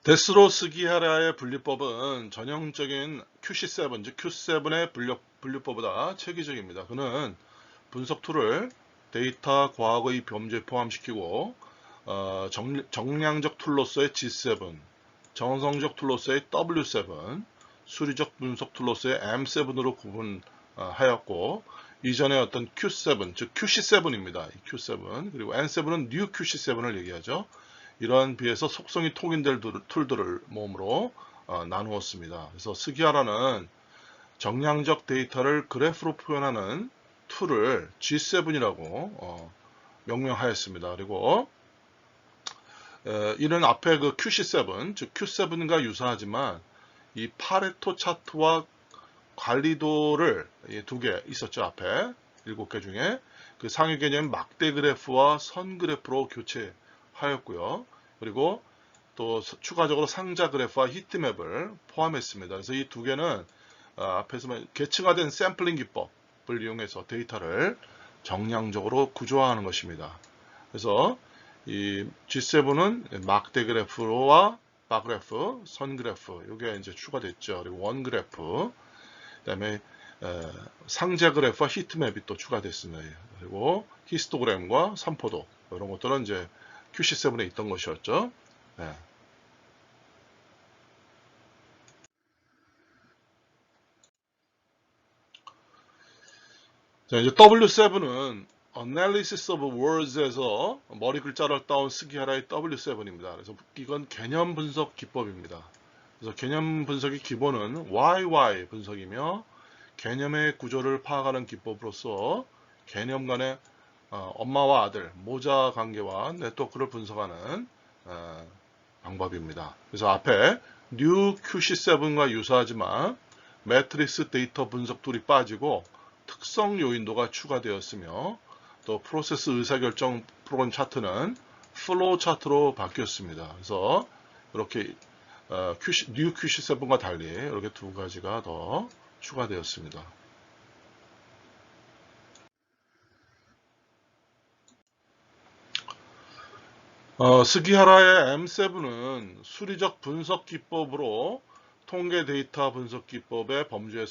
데스로 스기하라의 분류법은 전형적인 QC7, 즉 Q7의 분류법보다 체계적입니다. 그는 분석 툴을 데이터 과학의 범주에 포함시키고 정량적 툴로서의 G7, 정성적 툴로서의 W7, 수리적 분석 툴로서의 M7으로 구분하였고, 이전에 어떤 Q7, 즉 QC7입니다. Q7, 그리고 N7은 New QC7을 얘기하죠. 이러한 비해서 속성이 통일될 툴들을 모음으로 나누었습니다. 그래서 스기하라는 정량적 데이터를 그래프로 표현하는 툴을 G7이라고 명명하였습니다. 그리고 이는 앞에 그 QC7, 즉 Q7과 유사하지만 이 파레토 차트와 관리도를 두 개 있었죠. 앞에 7개 중에 그 상위 개념 막대 그래프와 선 그래프로 교체하였고요. 그리고 또 추가적으로 상자 그래프와 히트맵을 포함했습니다. 그래서 이 두 개는 앞에서 계층화된 샘플링 기법을 이용해서 데이터를 정량적으로 구조화하는 것입니다. 그래서 이 G7은 막대 그래프와 바 그래프, 선 그래프 이게 이제 추가됐죠. 그리고 원 그래프, 그다음에 상자 그래프와 히트맵이 또 추가됐습니다. 그리고 히스토그램과 선포도 이런 것들은 이제 QC7에 있던 것이었죠. 네. 자, 이제 W7은 Analysis of Words에서 머리 글자를 따온 스기하라의 W7입니다. 그래서 이건 개념 분석 기법입니다. 그래서 개념 분석의 기본은 YY 분석이며 개념의 구조를 파악하는 기법으로서 개념 간의 엄마와 아들, 모자 관계와 네트워크를 분석하는 방법입니다. 그래서 앞에 New QC7과 유사하지만 매트리스 데이터 분석 툴이 빠지고 특성 요인도가 추가되었으며 또 프로세스 의사결정 프로그램 차트는 플로우 차트로 바뀌었습니다. 그래서 이렇게 New QC7과 달리 이렇게 두 가지가 더 추가되었습니다. 스기하라의 M7은 수리적 분석 기법으로 통계 데이터 분석 기법의 범주에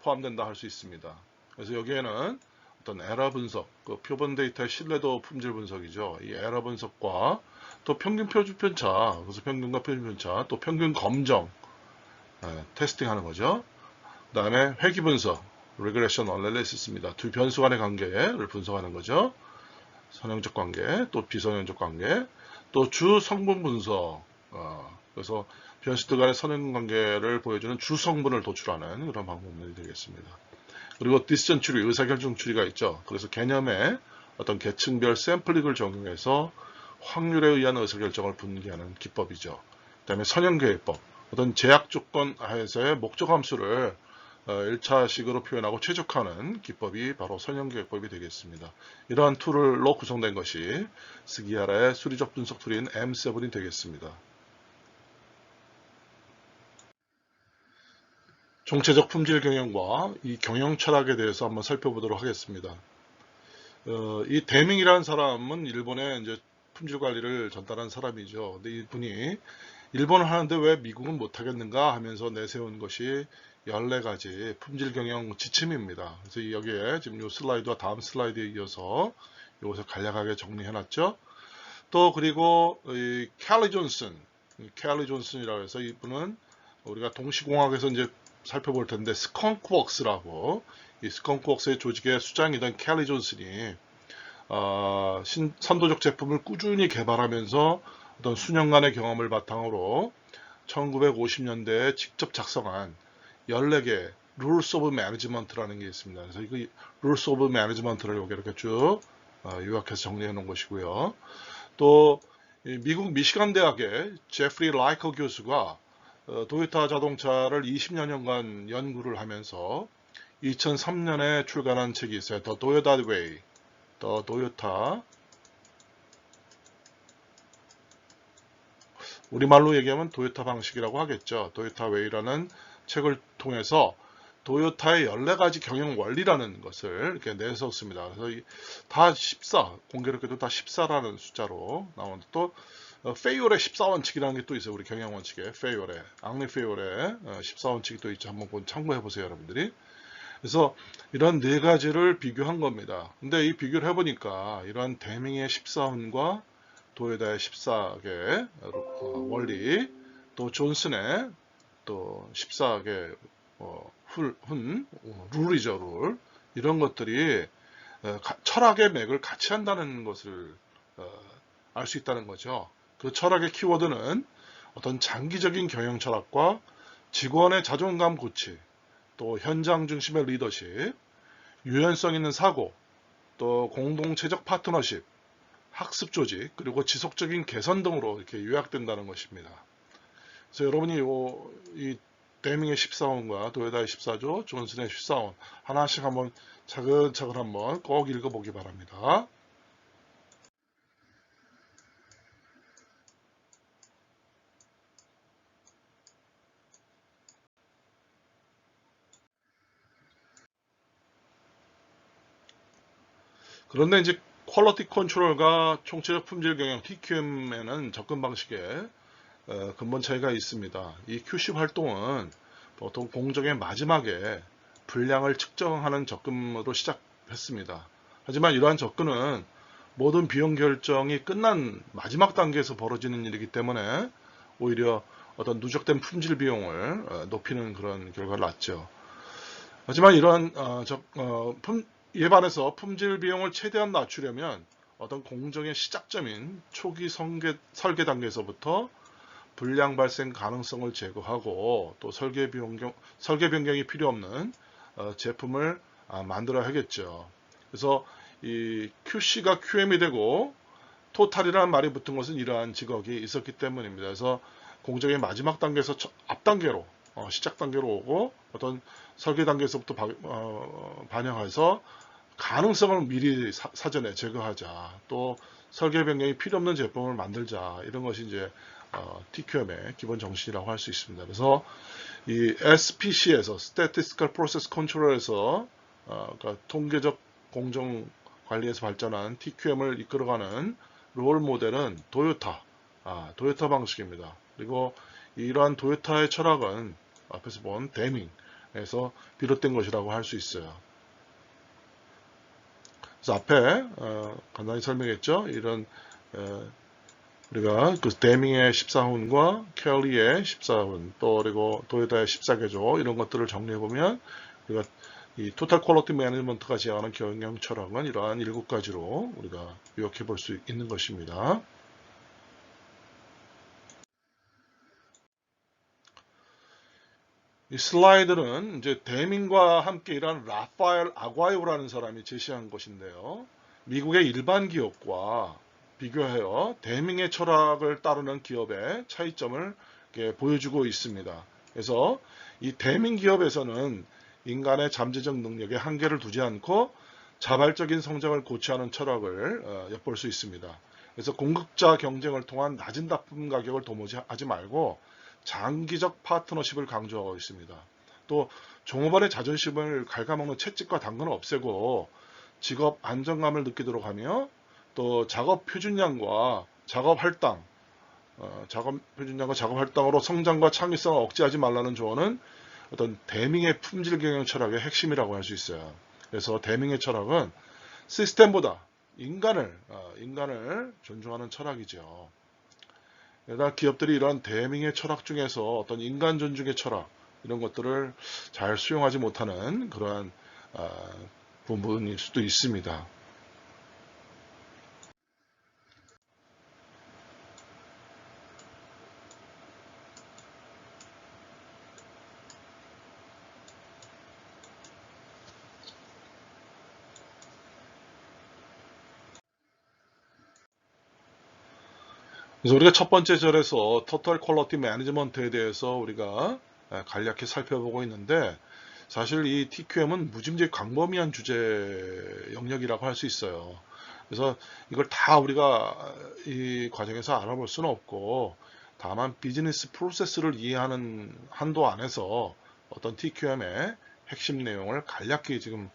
포함된다 할 수 있습니다. 그래서 여기에는 어떤 에러 분석, 그 표본 데이터의 신뢰도 품질 분석이죠. 이 에러 분석과 또 평균 표준 편차, 그래서 평균과 표준 편차, 또 평균 검정, 테스팅하는 거죠. 그 다음에 회귀 분석, regression analysis입니다. 두 변수 간의 관계를 분석하는 거죠. 선형적 관계, 또 비선형적 관계, 또 주 성분 분석, 그래서 변수들 간의 선형 관계를 보여주는 주 성분을 도출하는 그런 방법들이 되겠습니다. 그리고 디시전 추리, 의사결정 추리가 있죠. 그래서 개념에 어떤 계층별 샘플링을 적용해서 확률에 의한 의사결정을 분기하는 기법이죠. 그 다음에 선형계획법, 어떤 제약 조건 하에서의 목적 함수를 1차식으로 표현하고 최적화하는 기법이 바로 선형계획법이 되겠습니다. 이러한 툴로 구성된 것이 스기하라의 수리적 분석 툴인 M7이 되겠습니다. 총체적 품질 경영과 이 경영 철학에 대해서 한번 살펴보도록 하겠습니다. 이 데밍이라는 사람은 일본의 이제 품질 관리를 전달한 사람이죠. 근데 이분이 일본을 하는데 왜 미국은 못하겠는가 하면서 내세운 것이 14가지 품질 경영 지침입니다. 그래서 여기에 지금 이 슬라이드와 다음 슬라이드에 이어서 이것을 간략하게 정리해놨죠. 또 그리고 이 캘리 존슨이라고 해서 이분은 우리가 동시공학에서 이제 살펴볼 텐데 스컹크웍스라고 이 스컹크웍스의 조직의 수장이던 캘리 존슨이 선도적 제품을 꾸준히 개발하면서 어떤 수년간의 경험을 바탕으로 1950년대에 직접 작성한 14개 Rules of Management라는 게 있습니다. 그래서 이 Rules of Management를 여기 이렇게 쭉 요약해서 정리해 놓은 것이고요. 또 미국 미시간 대학의 제프리 라이커 교수가 도요타 자동차를 20여년간 연구를 하면서 2003년에 출간한 책이 있어요. The Toyota Way, The Toyota, 우리말로 얘기하면 도요타 방식이라고 하겠죠. 도요타 웨이라는 책을 통해서 도요타의 14가지 경영 원리라는 것을 이렇게 내세웠습니다. 그래서 다 14, 공교롭게도 다 14라는 숫자로 나오는데 또 페이올의 14원칙이라는 게 또 있어요. 우리 경영원칙에 페이올의 앙리 페이올의 14원칙이 또 있죠. 한번 참고해 보세요, 여러분들이. 그래서 이런 네 가지를 비교한 겁니다. 근데 이 비교를 해보니까 이런 데밍의 14혼과 도요다의 14개 원리, 또 존슨의 또 14개 룰이죠, 룰. 이런 것들이 철학의 맥을 같이 한다는 것을 알 수 있다는 거죠. 그 철학의 키워드는 어떤 장기적인 경영 철학과 직원의 자존감 고취, 또 현장 중심의 리더십, 유연성 있는 사고, 또 공동체적 파트너십, 학습 조직, 그리고 지속적인 개선 등으로 이렇게 요약된다는 것입니다. 그래서 여러분이 이 데밍의 14원과 도요다의 14조, 존슨의 14원 하나씩 한번 차근차근 한번 꼭 읽어보기 바랍니다. 그런데 이제 퀄리티 컨트롤과 총체적 품질 경영 TQM에는 접근 방식에 근본 차이가 있습니다. 이 QC 활동은 보통 공정의 마지막에 분량을 측정하는 접근으로 시작했습니다. 하지만 이러한 접근은 모든 비용 결정이 끝난 마지막 단계에서 벌어지는 일이기 때문에 오히려 어떤 누적된 품질 비용을 높이는 그런 결과를 낳죠. 하지만 이러한 이에 반해서 품질 비용을 최대한 낮추려면 어떤 공정의 시작점인 초기 설계 단계에서부터 불량 발생 가능성을 제거하고 또 설계 변경이 필요 없는 제품을 만들어야 하겠죠. 그래서 이 QC가 QM이 되고 토탈이라는 말이 붙은 것은 이러한 직업이 있었기 때문입니다. 그래서 공정의 마지막 단계에서 앞 단계로 시작 단계로 오고 어떤 설계 단계에서부터 반영해서 가능성을 미리 사전에 제거하자. 또 설계 변경이 필요 없는 제품을 만들자. 이런 것이 이제 TQM의 기본 정신이라고 할 수 있습니다. 그래서 이 SPC에서 Statistical Process Control에서 그러니까 통계적 공정 관리에서 발전한 TQM을 이끌어가는 롤 모델은 도요타 방식입니다. 그리고 이러한 도요타의 철학은 앞에서 본 데밍에서 비롯된 것이라고 할 수 있어요. 그래서 앞에 간단히 설명했죠. 이런 우리가 그 데밍의 14혼과 켈리의 14혼, 또 그리고 도요타의 14개조 이런 것들을 정리해 보면 우리가 이 토탈 퀄리티 매니지먼트가 제안하는 경영 철학은 이러한 7가지로 우리가 요약해 볼 수 있는 것입니다. 이 슬라이드는 이제 데밍과 함께 일한 라파엘 아과이오라는 사람이 제시한 것인데요. 미국의 일반 기업과 비교하여 데밍의 철학을 따르는 기업의 차이점을 보여주고 있습니다. 그래서 이 데밍 기업에서는 인간의 잠재적 능력에 한계를 두지 않고 자발적인 성장을 고취하는 철학을 엿볼 수 있습니다. 그래서 공급자 경쟁을 통한 낮은 납품 가격을 도모지 하지 말고 장기적 파트너십을 강조하고 있습니다. 또 종업원의 자존심을 갉아먹는 채찍과 당근을 없애고 직업 안정감을 느끼도록 하며 또 작업 표준량과 작업 할당으로 성장과 창의성을 억제하지 말라는 조언은 어떤 데밍의 품질 경영 철학의 핵심이라고 할 수 있어요. 그래서 데밍의 철학은 시스템보다 인간을 존중하는 철학이죠. 그러나 기업들이 이러한 데밍의 철학 중에서 어떤 인간 존중의 철학 이런 것들을 잘 수용하지 못하는 그러한 부분일 수도 있습니다. 그래서 우리가 첫 번째 절에서 토탈 퀄리티 매니지먼트에 대해서 우리가 간략히 살펴보고 있는데 사실 이 TQM은 무지무지 광범위한 주제 영역이라고 할 수 있어요. 그래서 이걸 다 우리가 이 과정에서 알아볼 수는 없고 다만 비즈니스 프로세스를 이해하는 한도 안에서 어떤 TQM의 핵심 내용을 간략히 지금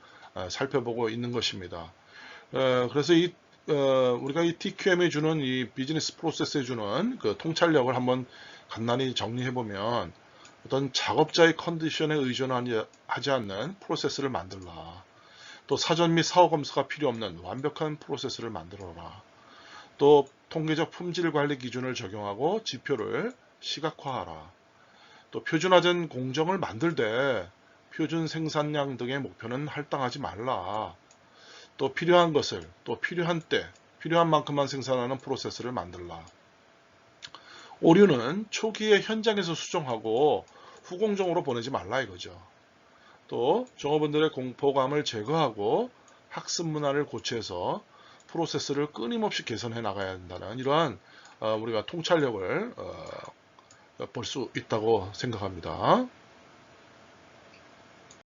살펴보고 있는 것입니다. 그래서 이 우리가 이 TQM이 주는 이 비즈니스 프로세스에 주는 그 통찰력을 한번 간단히 정리해 보면 어떤 작업자의 컨디션에 의존하지 않는 프로세스를 만들라. 또 사전 및 사후 검사가 필요 없는 완벽한 프로세스를 만들어라. 또 통계적 품질 관리 기준을 적용하고 지표를 시각화하라. 또 표준화된 공정을 만들되 표준 생산량 등의 목표는 할당하지 말라. 또 필요한 것을 또 필요한 때 필요한 만큼만 생산하는 프로세스를 만들라. 오류는 초기에 현장에서 수정하고 후공정으로 보내지 말라 이거죠. 또 종업원들의 공포감을 제거하고 학습 문화를 고취해서 프로세스를 끊임없이 개선해 나가야 한다는 이러한 우리가 통찰력을 볼 수 있다고 생각합니다.